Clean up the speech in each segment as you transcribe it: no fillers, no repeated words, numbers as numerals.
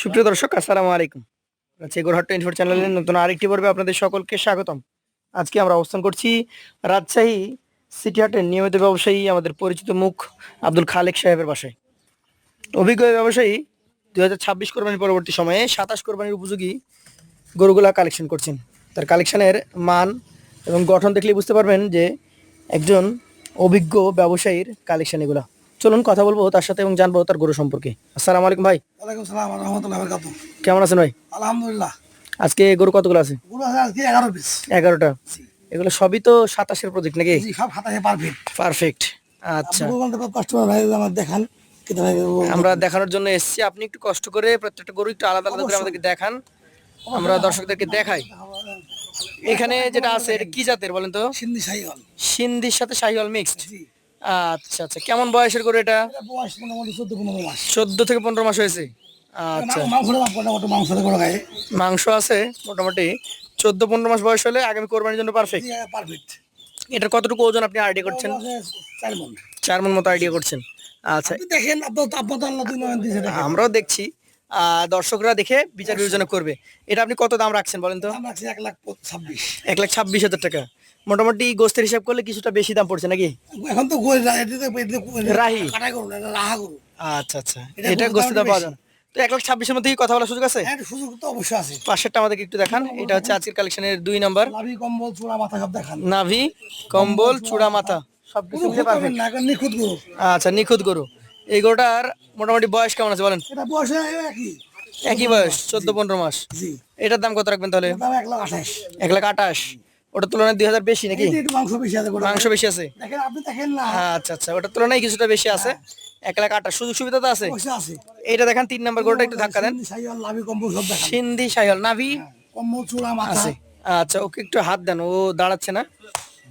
সুপ্রিয় দর্শক, আসসালামু আলাইকুম। চেগোরহাট 24 চ্যানেলের নতুন আরেকটি পর্বে আপনাদের সকলকে স্বাগতম। আজকে আমরা অবস্থান করছি রাজশাহী সিটি হাটের নিয়মিত ব্যবসায়ী, আমাদের পরিচিত মুখ আব্দুল খালেক সাহেবের বাসায়। অভিজ্ঞ এই ব্যবসায়ী 2026 কোরবানির পরবর্তী সময়ে 27 কোরবানির উপযোগী গরুগুলা কালেকশন করছেন। তার কালেকশনের মান এবং গঠন দেখলে বুঝতে পারবেন যে একজন অভিজ্ঞ ব্যবসায়ীর কালেকশন এগুলা। চলুন কথা বলবো তার সাথে এবং জানবো তার গরু সম্পর্কে। আসসালামু আলাইকুম ভাই। ওয়ালাইকুম সালাম ওয়া রাহমাতুল্লাহি ওয়া বারাকাতুহু। কেমন আছেন ভাই? আলহামদুলিল্লাহ। আজকে গরু কতগুলো আছে? গরু আছে আজকে 11 পিস। 11টা। এগুলো সবই তো 27-এর প্রজেক্ট নাকি? জি, সব 27 পারফেক্ট। পারফেক্ট। আচ্ছা, আপনি বলতে কাস্টমার ভাই আমার দেখান কিন্তু ভাই আমরা দেখানোর জন্য এসেছি। আপনি একটু কষ্ট করে প্রত্যেকটা গরু একটু আলাদা আলাদা করে আমাদেরকে দেখান, আমরা দর্শকদেরকে দেখাই। এখানে যেটা আছে এটা কি জাতের বলেন তো? সিন্ধি শাহিওয়াল। সিন্ধির সাথে শাহিওয়াল মিক্সড। জি। আচ্ছা আচ্ছা, কেমন বয়সের গরু এটা? এটা বয়স মোটামুটি 14-15 মাস। 14 থেকে 15 মাস হয়েছে। আচ্ছা, মাংসটা মোটামুটি মাংসটা বড় গায়ে। মাংস আছে মোটামুটি। 14-15 মাস বয়স হলে আগামী কোরবানির জন্য পারফেক্ট। জি, পারফেক্ট। এটার কতটুকু ওজন আপনি আইডিয়া করছেন? 4 মণ। 4 মণ মতো আইডিয়া করছেন। আচ্ছা, আপনি দেখেন আপনার তো আল্লাহ 2 মান দিয়েছে দেখেন। আমরাও দেখছি, দর্শকরা দেখে বিচার বিবেচনা করবে। এটা আপনি কত দাম রাখছেন বলেন তো? আমরা 1,26,000। 1,26,000 টাকা। মোটামুটি গোস্তের হিসাব করলে কিছুটা বেশি দাম পড়ছে নাকি? এখন তো গই রাহি। কাটাই করুন, এটা রাহা করুন। আচ্ছা আচ্ছা, এটা এটা গরুর গোস্তের দাম দামটা পাওয়া বেশি। যায় না। তো 1,26,000-এর মধ্যে কি কথা বলার সুযোগ আছে? হ্যাঁ, সুযোগ তো অবশ্যই আছে। পাশেরটা আমাদেরকে একটু দেখান। এটা হচ্ছে আজকের কালেকশনের 2 নাম্বার। লাভি কম্বল চূড়া মাথা সব দেখান। নাভি, কম্বল, চূড়া মাথা সবকিছু কোনো মিলে খুঁত পাবেন পারফেক্ট। না, এখন নিখুঁত গরু। আচ্ছা, নিখুঁত গরু। এই গরুটার মোটামুটি বয়স কেমন আছে বলেন? এটা বয়স একই। একই বয়স, 14-15 মাস। জি। এটার দাম কত রাখবেন তাহলে? এটার দাম 1,28,000। 1,28,000। ওটার তুলনায় 2,000 বেশি নাকি? এটা একটু মাংস বেশি আছে গরুর। মাংস বেশি আছে। দেখেন, আপনি দেখেন না। আচ্ছা আচ্ছা, ওটার তুলনায় কিছুটা বেশি আছে। 1,28,000 সুযোগ সুবিধা তো আছে। অবশ্যই আছে। এইটা দেখেন 3 নাম্বার গরুটা একটু ধাক্কা দেন। সিন্ধি শাহিওয়াল, লাভি কম্বল সব দেখান। সিন্ধি শাহিওয়াল, নাভি কম্বল চূড়া মাথা। আছে। আচ্ছা, ওকে একটু হাত দেন, ও দাঁড়াচ্ছে না,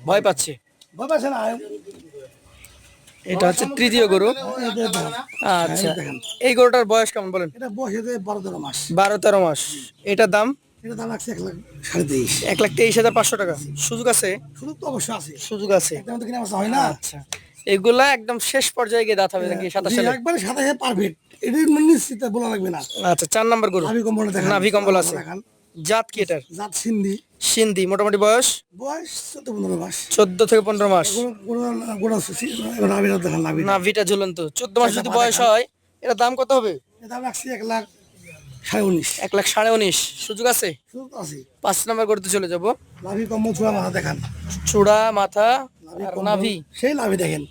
ভয় পাচ্ছে। ভয় পাচ্ছে না। এটা হচ্ছে তৃতীয় গরু। এটা দেখেন। আচ্ছা, দেখেন। এই গরুটার বয়স কেমন বলেন? এটা বয়স হতে 12-13 মাস। 12-13 মাস। এটার দাম এটা দাম লাগছে 1,23,500। 1,23,500 টাকা। সুযোগ আছে? সুযোগ তো অবশ্যই আছে। সুযোগ আছে। একদম তো কিনা হয় না। আচ্ছা, এগুলা একদম শেষ পর্যায়ে গিয়ে দাঁত হবে নাকি 27 জি, সালে? একবারে 27 পারফেক্ট। এটা নিশ্চিত বলা লাগবে না। আচ্ছা, 4 নাম্বার গরু। লাভি কম্বল দেখান। নাভি কম্বল আছে। দেখান। জাত কি এটার? জাত সিন্ধি। সিন্ধি। মোটামুটি বয়স বয়স 14-15 মাস। 14 থেকে 15 মাস। নাভিটা দেখান, নাভিটা। নাভিটা ঝুলন্ত। 14 মাস যদি বয়স হয়, এটার দাম কত হবে? এটা দাম রাখছি 1,19,500। 1,19,500। সুযোগ আছে? সুযোগ আছে। 5 নাম্বার গরুতে চলে যাব। নাভি কম্বল চূড়া মাথা দেখান। চূড়া মাথা নাভি আর কম্বল। নাভি। সেই নাভি দেখেন।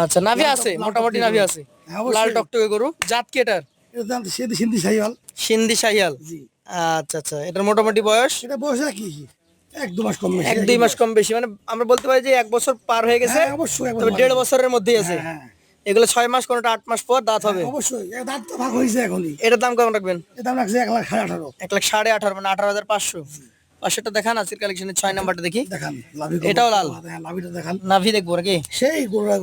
আচ্ছা, নাভি লাল আছে, লাল মোটামুটি টকটকে নাভি গরু। আছে। হ্যাঁ, অবশ্যই। লাল টকটকে গরু। জাত কি এটার? এটা দাম সিন্ধি শাহিওয়াল। সিন্ধি শাহিয়াল। জি। আচ্ছা আচ্ছা, এটার মোটামুটি বয়স এটা বয়স কি 1-2 মাস কম বেশি। 1-2 মাস কম বেশি, মানে আমরা বলতে পারি যে 1 বছর পার হয়ে গেছে। হ্যাঁ, অবশ্যই তবে 1.5 বছরের মধ্যেই আছে। হ্যাঁ, এগুলো 6 মাস, কোনটা 8 মাস পর দাঁত হবে। অবশ্যই। এর দাঁত তো ভাগ হয়েছে এখনই। এটার দাম কেমন রাখবেন? এর দাম রাখছে 1,18,500। 1,18,500, মানে 18,500। পাশেরটা দেখান, আজকের কালেকশনের 6 নাম্বারটা দেখি। দেখান লাভি এটাও লাল। দেখান, নাভিটা দেখান। নাভি দেখবো নাকি? সেই গরুটা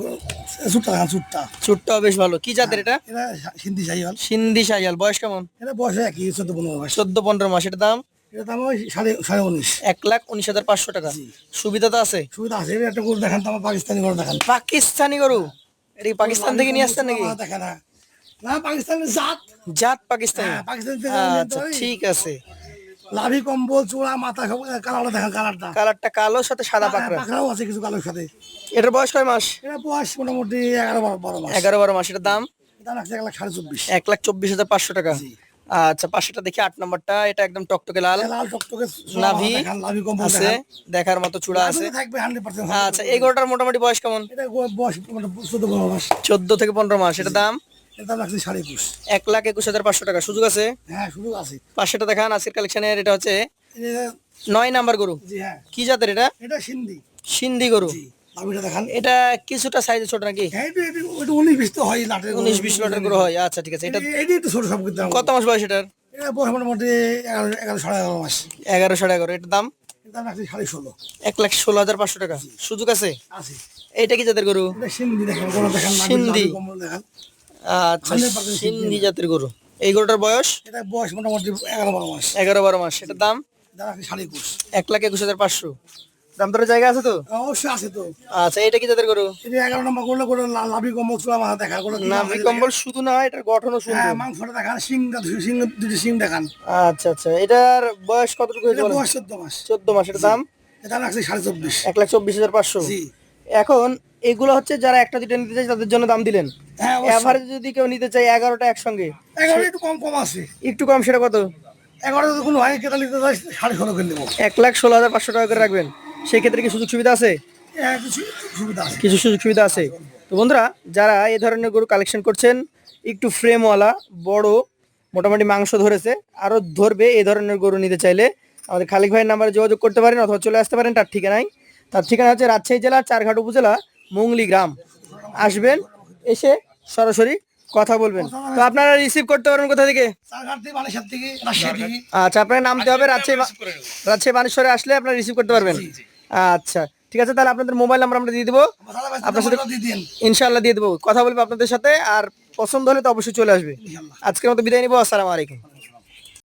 চুটটা দেখান, চুটটা। চুটটাও বেশ ভালো। কি জাতের এটা? এটা সিন্ধি শাহিওয়াল। সিন্ধি শাহিয়াল। বয়স কেমন? এটা বয়স একই 14-15 মাস। 14-15 মাস। এটার দাম এটা দাম ওই 19,500। 1,19,500 টাকা। সুবিধা তো আছে? সুবিধা আছে। এটা একটা গরু দেখান তো, আমার পাকিস্তানি গরু দেখান। পাকিস্তানি গরু? এটা কি পাকিস্তান থেকে নিয়ে আসছেন নাকি? দেখেন না। না, পাকিস্তানের জাত। জাত পাকিস্তানি। হ্যাঁ, পাকিস্তান থেকে আচ্ছা, ঠিক আছে। লাভি কম্বল চূড়া মাথা সব কালারটা দেখান, কালারটা। কালারটা কালো, সাথে সাদা হ্যাঁ, পাকড়া। পাকড়াও আছে কিছু কালোর সাথে। এটার বয়স কয় মাস? এটা বয়স মোটামুটি 11-12 মাস। 11-12 মাস। এটার দাম এটা রাখছে 1,24,500। 1,24,500 টাকা। জি। আচ্ছা, পাশেটা দেখি 8 নাম্বারটা। এটা একদম টকটকে লাল। লাল টকটকে নাভি দেখান, লাভি কম্বল আছে, দেখান। দেখার মতো চূড়া আছে। থাকবে 100%। আচ্ছা, এই গরুটার মোটামুটি বয়স কেমন? এটা বয়স 14-15 মাস। 14 থেকে 15 মাস। এটার দাম এটা দাম রাখছি 21,500। 1,21,500 টাকা। সুযোগ আছে? হ্যাঁ, সুযোগ আছে। পাশেটা দেখান, আজকের কালেকশনের এটা হচ্ছে এটা 9 নাম্বার গরু। জি, হ্যাঁ। কি জাতের এটা? এটা সিন্ধি। সিন্ধি গরু। জি। নাভিটা দেখান। এটা কিছুটা সাইজে ছোট নাকি? হ্যাঁ, এটা 19-20 তো হয় লাটের গরু। 19-20 লটের গরু হয়। আচ্ছা, ঠিক আছে। এটা এটা একটু ছোট সব কিন্তু। কত মাস বয়স এটার? এটা বয়স মোটামুটি 11-11.5 মাস। 11,11,500। এটার দাম এটা দাম রাখছি 16,500। 1,16,500 টাকা। সুযোগ আছে? আছে। এইটা কি জাতের গরু? এটা সিন্ধি দেখেন, গরু দেখান, সিন্ধি। নাভি কম্বল দেখান। আচ্ছা, 100% সিন্ধি জাতের গরু। এই গরুটার বয়স এটা বয়স মোটামুটি 11-12 মাস। 11-12 মাস। এটার দাম দাম রাখছি 21,500। 1,21,500। দাম দরের জায়গা আছে তো? অবশ্যই আছে তো। আচ্ছা, এটা কি জাতের গরু? এটা 11 নম্বর করলে করে লাভি কম্বল চূড়া মাথা দেখা করে নাভি কম্বল শুধু না, এটার গঠনও হ্যাঁ সুন্দর। মাংসটা দেখান, সিং দুটি সিং দেখান। আচ্ছা আচ্ছা, এটার বয়স কতটুকু হয়েছে এটা বলেন? বয়স 14 মাস। 14 মাস। এটার দাম এটা রাখছি 24.5। 1,24,500। জি। এখন এগুলো হচ্ছে যারা একটা দুইটা নিতে চায় তাদের জন্য দাম দিলেন। হ্যাঁ অবশ্যই। এভারেজ যদি কেউ নিতে চায় 11টা একসঙ্গে, 11 একটু কম কম আছে। একটু কম, সেটা কত? 11 যদি কোনো ভাই কেতা নিতে চাই 16.5 করে দেবো। 1,16,500 টাকা করে রাখবেন। সেই ক্ষেত্রে কি সুযোগ সুবিধা আছে? হ্যাঁ কিছু সুবিধা আছে। কিছু সুযোগ সুবিধা আছে। তো বন্ধুরা, যারা এই ধরনের গরু কালেকশন করছেন, একটু ফ্রেমওয়ালা, বড়, মোটামুটি মাংস ধরেছে, আরো ধরবে, এই ধরনের গরু নিতে চাইলে আমাদের খালিক ভাইয়ের নাম্বারে যোগাযোগ করতে পারেন অথবা চলে আসতে পারেন তার ঠিকানায়। তার ঠিকানা হচ্ছে রাজশাহী জেলার চারঘাট উপজেলা মুংলি গ্রাম। আসবেন, এসে সরাসরি কথা বলবেন। তো আপনারা রিসিভ করতে পারবেন কোথা থেকে? চারঘাট থেকে, বানেশ্বর থেকে, রাজশাহী থেকে। আচ্ছা, আপনাকে নামতে হবে রাজশাহী বানেশ্বরে আসলে আপনারা রিসিভ করতে পারবেন। আচ্ছা ঠিক আছে, তাহলে আপনাদের মোবাইল নাম্বার আমরা দিয়ে দেবো, আপনার সাথে দিয়ে দিন ইনশাআল্লাহ দিয়ে দেবো, কথা বলবো আপনাদের সাথে। আর পছন্দ হলে তো অবশ্যই চলে আসবে। ইনশাআল্লাহ। আজকের মতো বিদায় নিবো। আসসালামু আলাইকুম।